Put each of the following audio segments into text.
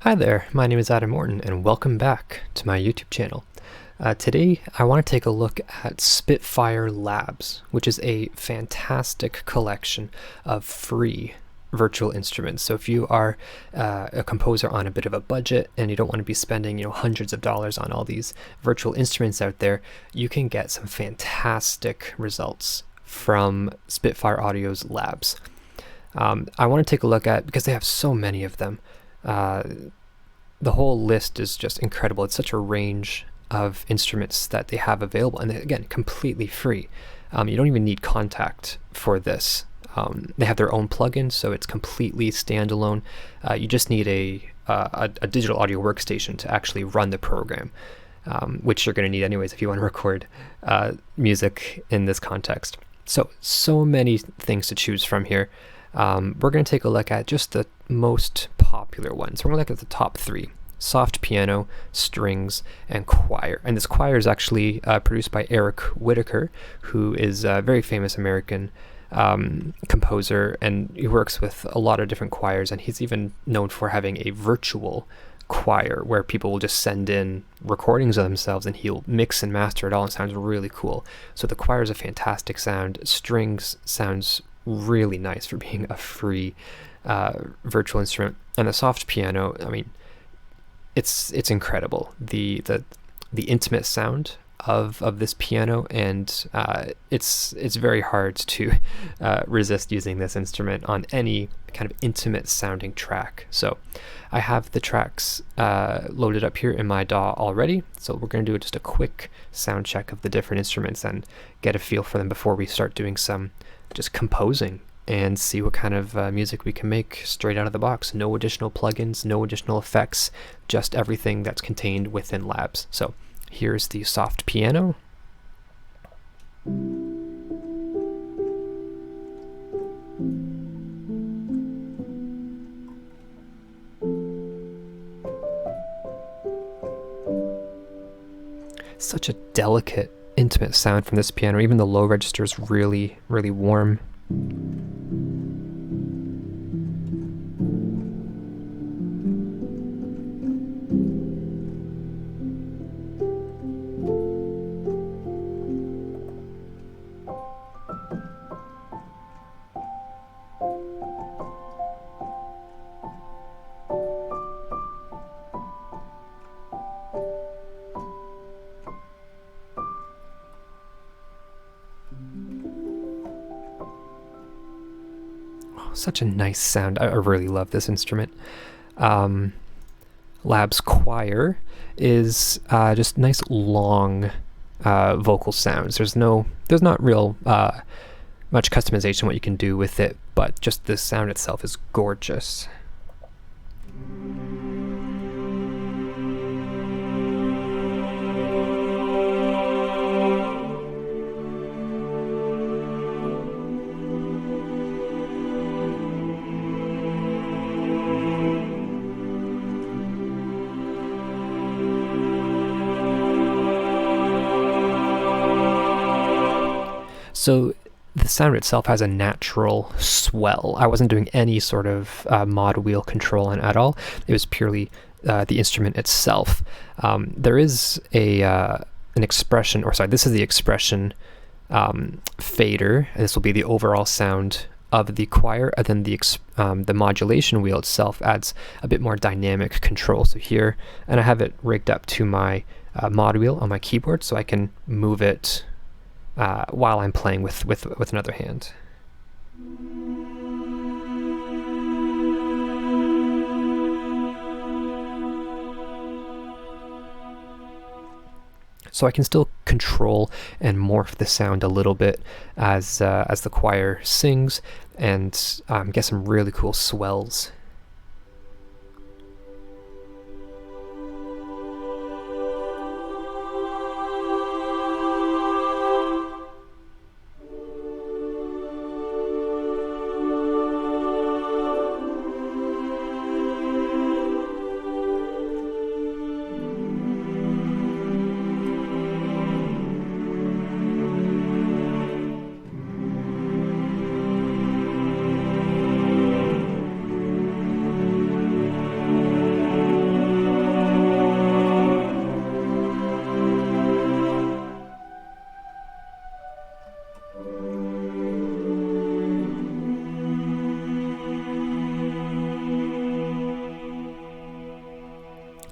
Hi there, my name is Adam Morton and welcome back to my YouTube channel. Today I want to take a look at Spitfire Labs, which is a fantastic collection of free virtual instruments. So if you are a composer on a bit of a budget and you don't want to be spending hundreds of dollars on all these virtual instruments out there, you can get some fantastic results from Spitfire Audio's labs. I want to take a look at, because they have so many of them, the whole list is just incredible. It's such a range of instruments that they have available, and again, completely free. You don't even need contact for this. They have their own plugins, so it's completely standalone. You just need a digital audio workstation to actually run the program, which you're going to need anyways if you want to record music in this context. So many things to choose from here. We're going to take a look at just the most popular ones. We're going to look at the top three: soft piano, strings, and choir. And this choir is actually produced by Eric Whitaker, who is a very famous American composer, and he works with a lot of different choirs, and he's even known for having a virtual choir where people will just send in recordings of themselves and he'll mix and master it all, and it sounds really cool. So the choir is a fantastic sound. Strings sounds really nice for being a free virtual instrument, and the soft piano, I mean, it's incredible, the intimate sound of this piano, and it's very hard to resist using this instrument on any kind of intimate sounding track. So I have the tracks loaded up here in my DAW already, so we're going to do just a quick sound check of the different instruments and get a feel for them before we start doing some just composing and see what kind of music we can make straight out of the box. No additional plugins, no additional effects, just everything that's contained within Labs. So here's the soft piano. Such a delicate, intimate sound from this piano. Even the low register is really, really warm. Such a nice sound. I really love this instrument. Labs choir is just nice long vocal sounds. There's not real much customization what you can do with it, but just the sound itself is gorgeous. So the sound itself has a natural swell. I wasn't doing any sort of mod wheel control on at all. It was purely the instrument itself. There is an expression, or sorry, this is the expression fader. This will be the overall sound of the choir, and then the modulation wheel itself adds a bit more dynamic control. So here, and I have it rigged up to my mod wheel on my keyboard, so I can move it while I'm playing with another hand. So I can still control and morph the sound a little bit as the choir sings, and get some really cool swells.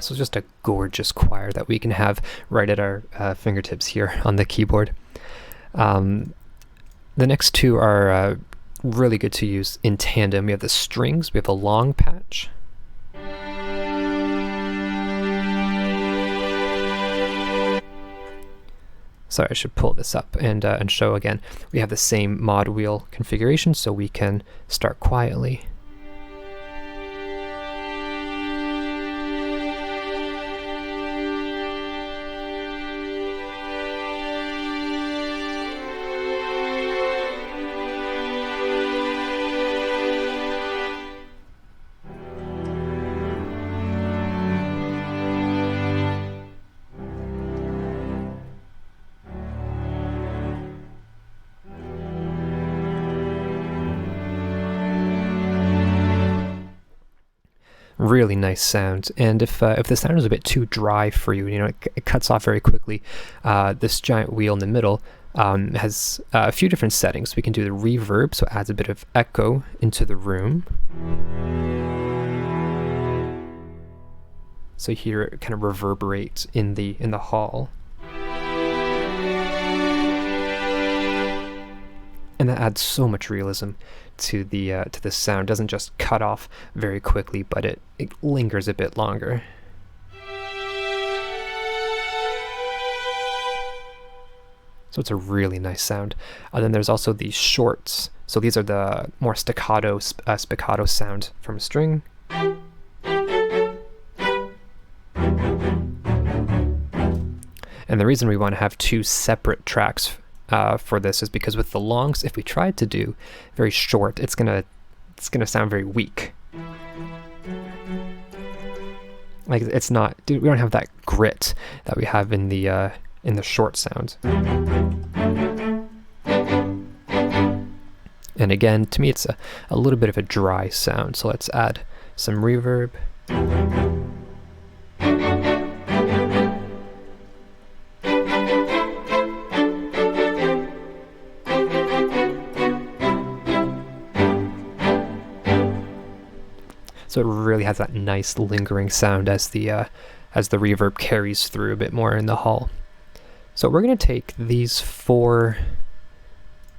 So it's just a gorgeous choir that we can have right at our fingertips here on the keyboard. The next two are really good to use in tandem. We have the strings, we have a long patch. Sorry, I should pull this up and show again. We have the same mod wheel configuration, so we can start quietly. Really nice sound. And if the sound is a bit too dry for you, it cuts off very quickly, this giant wheel in the middle has a few different settings. We can do the reverb, so it adds a bit of echo into the room. So here it kind of reverberates in the hall. And that adds so much realism to the sound. It doesn't just cut off very quickly, but it lingers a bit longer. So it's a really nice sound. Then there's also these shorts. So these are the more staccato sound from a string. And the reason we want to have two separate tracks for this is because with the longs, if we tried to do very short, it's gonna sound very weak. Like it's not. We don't have that grit that we have in the short sound. And again, to me, it's a little bit of a dry sound. So let's add some reverb. So it really has that nice lingering sound as the reverb carries through a bit more in the hall. So we're going to take these four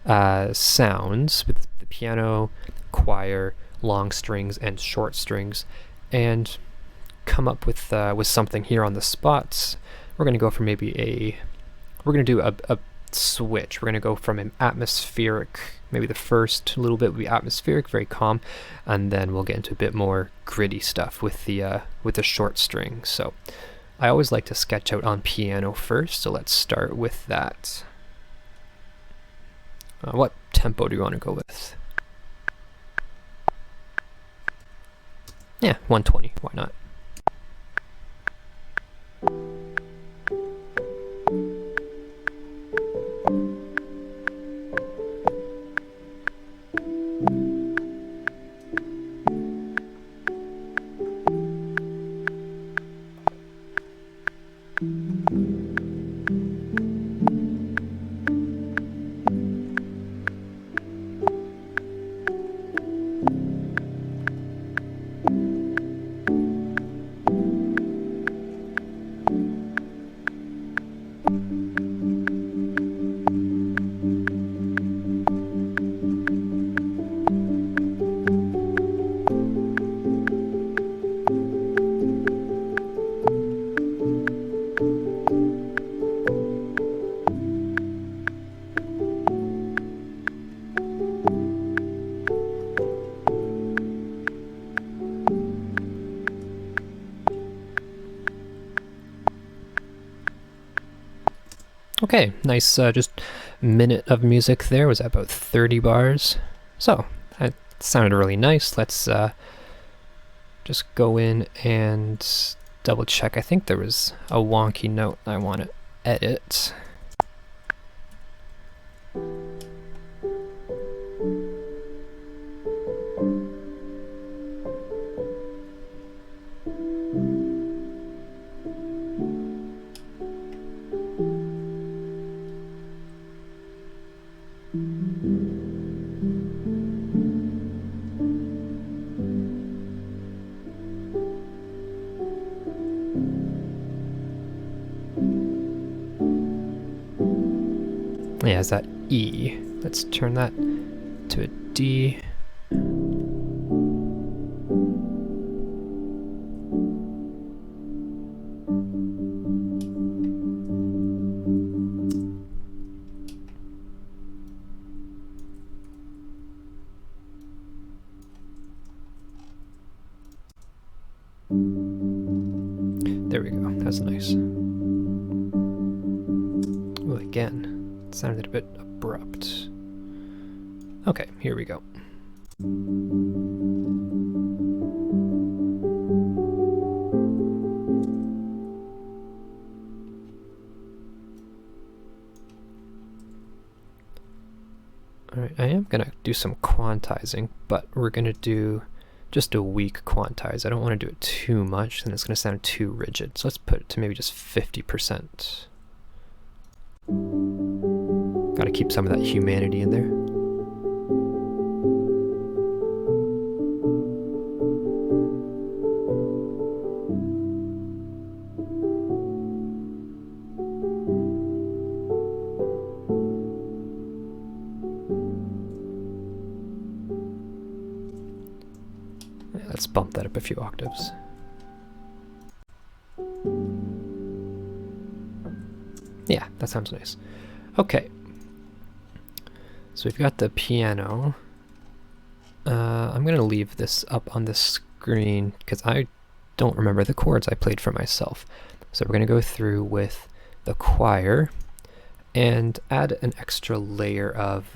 sounds with the piano, choir, long strings, and short strings, and come up with something here on the spots. We're going to go for we're going to do a switch. We're going to go from an atmospheric, maybe the first little bit will be atmospheric, very calm, and then we'll get into a bit more gritty stuff with the short string. So I always like to sketch out on piano first, so let's start with that. What tempo do you want to go with? Yeah, 120, why not? Okay, nice just minute of music there. Was about 30 bars. So that sounded really nice. Let's just go in and double check. I think there was a wonky note I want to edit. Yeah, has that E. Let's turn that to a D. There we go. That's nice. Oh, again, it sounded a bit abrupt. Okay, here we go. Alright, I am going to do some quantizing, but we're going to do just a weak quantize. I don't want to do it too much, then it's going to sound too rigid. So let's put it to maybe just 50%. Got to keep some of that humanity in there. Let's bump that up a few octaves. Yeah, that sounds nice. Okay. So we've got the piano. I'm going to leave this up on the screen because I don't remember the chords I played for myself. So we're going to go through with the choir and add an extra layer of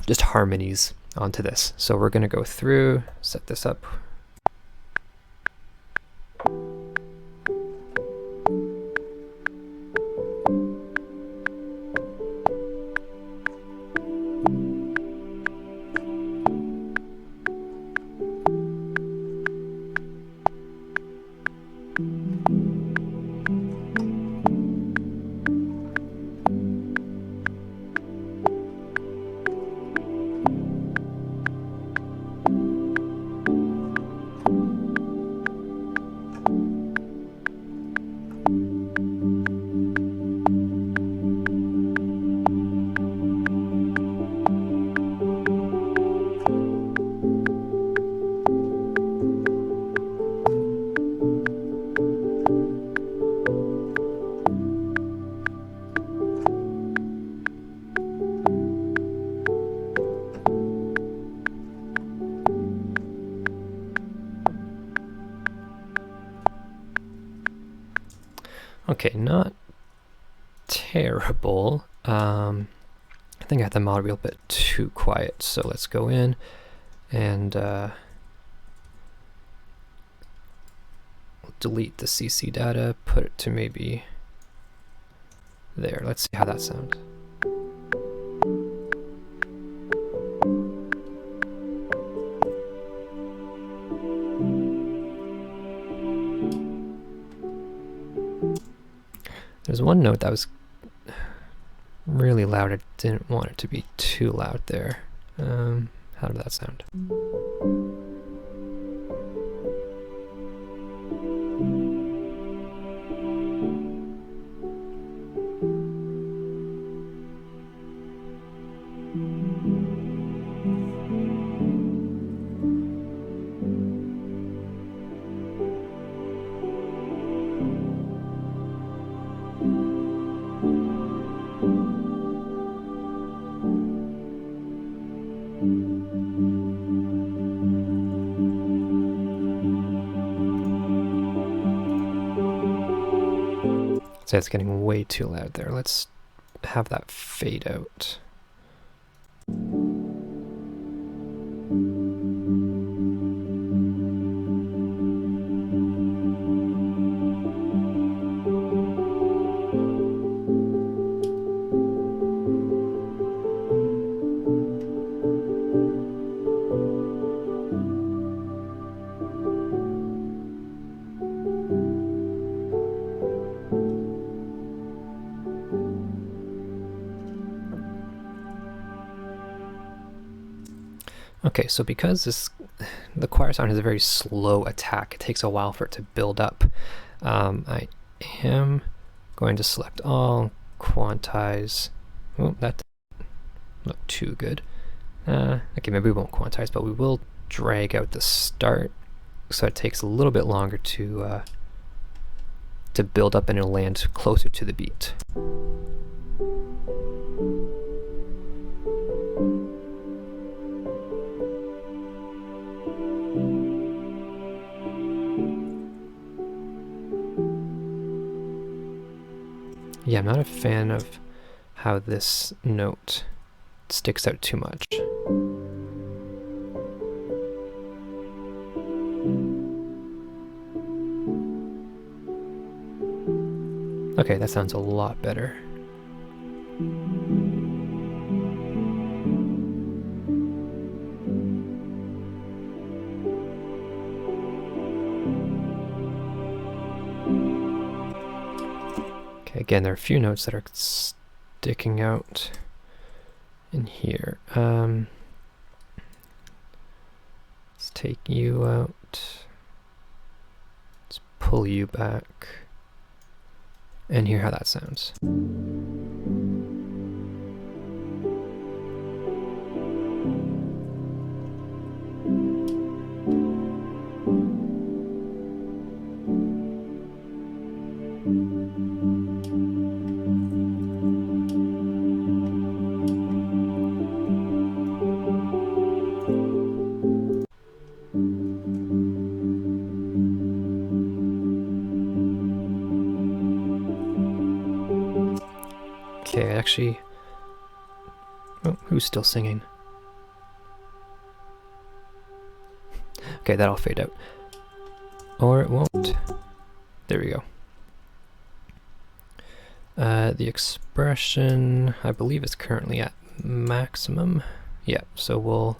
just harmonies onto this. So we're going to go through, set this up. Okay, not terrible. I think I had the model wheel a bit too quiet, so let's go in and delete the CC data, put it to maybe there. Let's see how that sounds. There's one note that was really loud. I didn't want it to be too loud there. How did that sound? So it's getting way too loud there. Let's have that fade out. Okay, so because the choir sound has a very slow attack, it takes a while for it to build up. I am going to select all, quantize. Oh, that doesn't look too good. Okay, maybe we won't quantize, but we will drag out the start so it takes a little bit longer to build up and it'll land closer to the beat. Yeah, I'm not a fan of how this note sticks out too much. Okay, that sounds a lot better. Okay, again, there are a few notes that are sticking out in here. Let's take you out. Let's pull you back. And hear how that sounds. Okay, actually... Oh, who's still singing? Okay, that'll fade out. Or it won't. There we go. The expression, I believe, is currently at maximum. Yeah, so we'll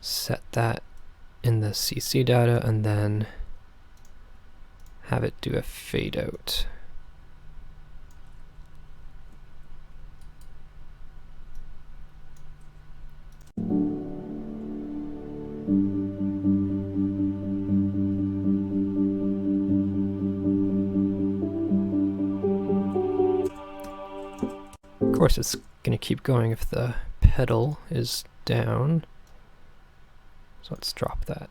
set that in the CC data and then have it do a fade out. Of course, it's going to keep going if the pedal is down. So let's drop that.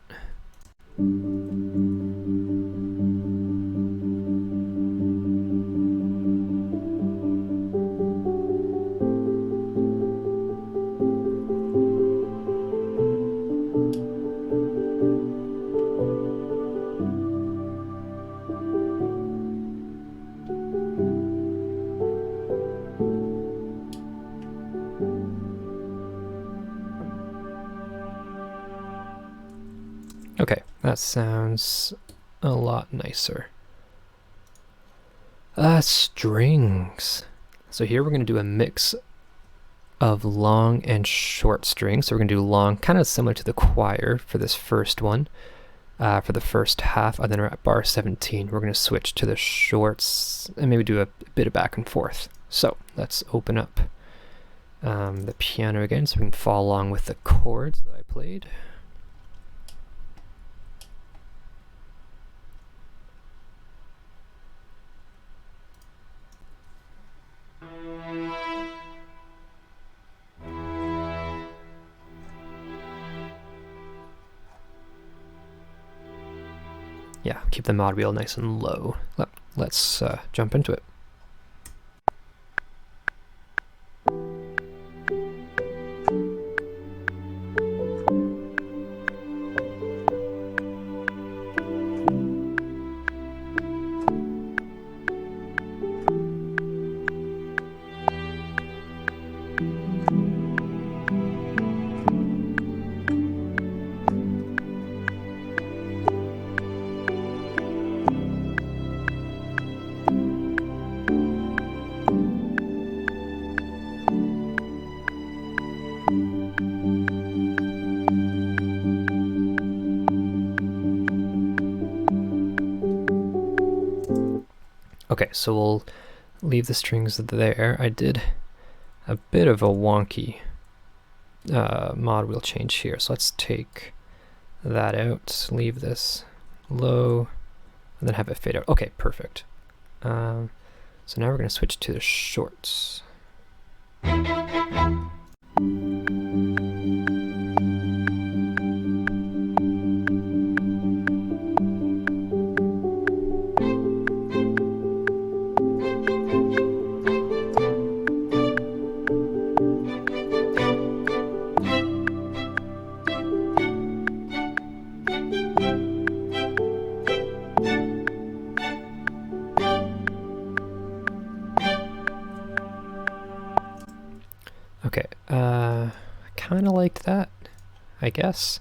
Okay, that sounds a lot nicer. Strings. So here we're going to do a mix of long and short strings. So we're going to do long, kind of similar to the choir for this first one, for the first half, and then we're at bar 17. We're going to switch to the shorts and maybe do a bit of back and forth. So let's open up the piano again so we can follow along with the chords that I played. Yeah, keep the mod wheel nice and low. Let's jump into it. Okay, so we'll leave the strings there. I did a bit of a wonky mod wheel change here, so let's take that out, leave this low, and then have it fade out. Okay, perfect. So now we're going to switch to the shorts. Okay, I kind of liked that, I guess.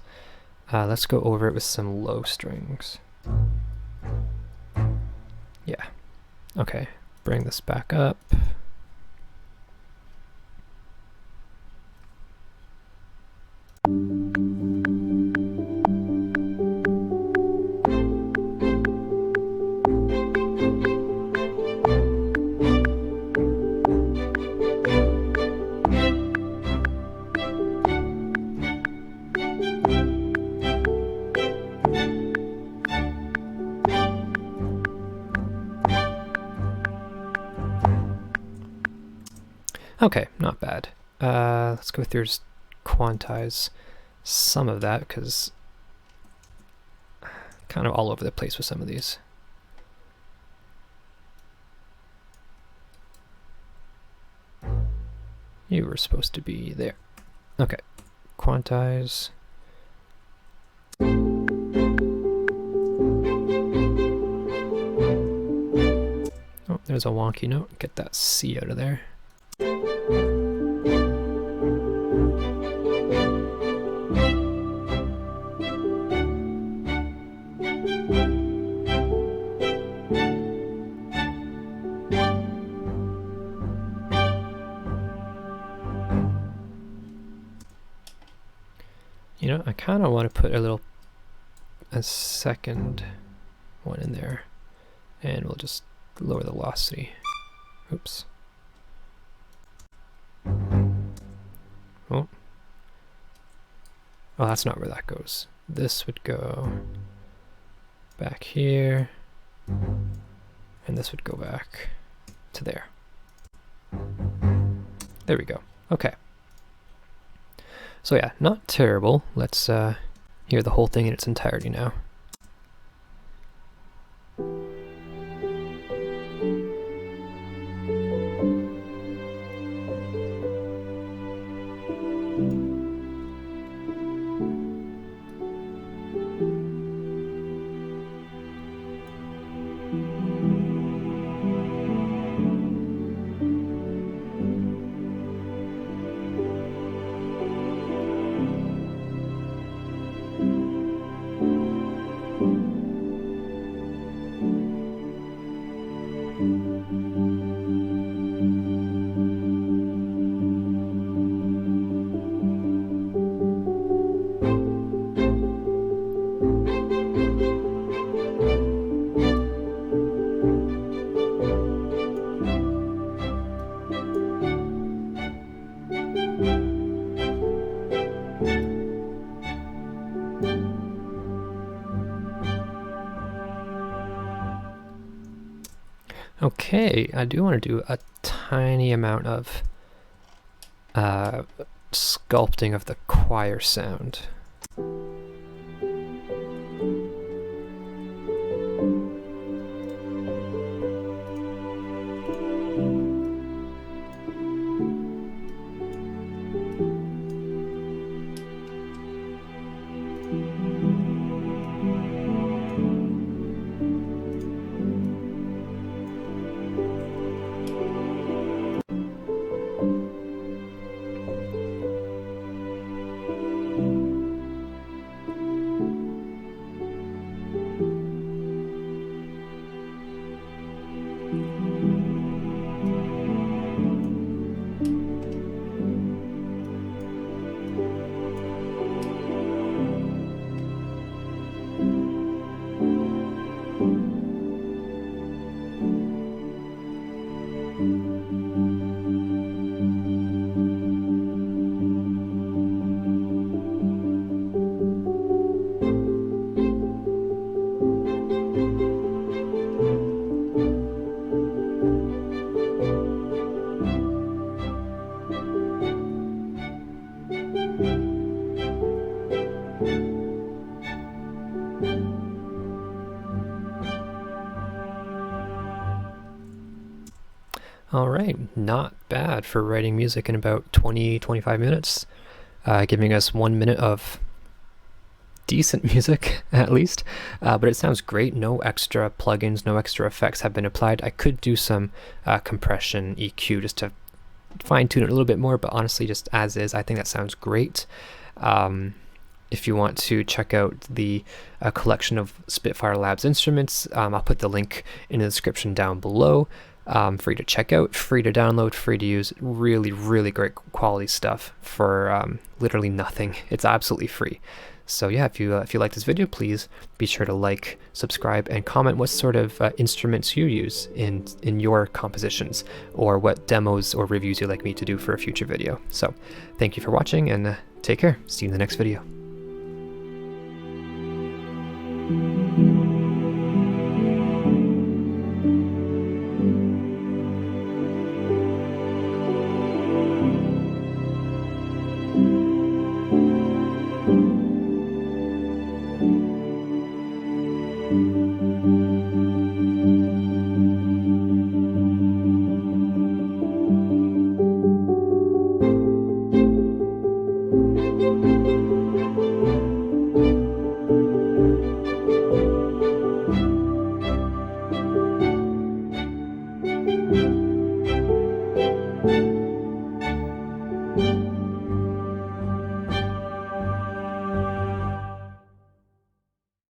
Let's go over it with some low strings. Yeah, okay, bring this back up. Okay, not bad. Let's go through just quantize some of that because kind of all over the place with some of these. You were supposed to be there. Okay, quantize. Oh, there's a wonky note. Get that C out of there. You know, I kind of want to put a second one in there, and we'll just lower the velocity. Oops. Oh. Oh, that's not where that goes. This would go back here, and this would go back to there. There we go. Okay. So yeah, not terrible. Let's hear the whole thing in its entirety now. Okay, I do want to do a tiny amount of sculpting of the choir sound. All right, not bad for writing music in about 20-25 minutes, giving us 1 minute of decent music at least, but it sounds great. No extra plugins, no extra effects have been applied. I could do some compression EQ just to fine tune it a little bit more, but honestly just as is, I think that sounds great. If you want to check out the collection of Spitfire Labs instruments, I'll put the link in the description down below. For you to check out, free to download, free to use. Really, really great quality stuff for literally nothing. It's absolutely free. So yeah, if you like this video, please be sure to like, subscribe, and comment what sort of instruments you use in your compositions, or what demos or reviews you'd like me to do for a future video. So thank you for watching, and take care. See you in the next video.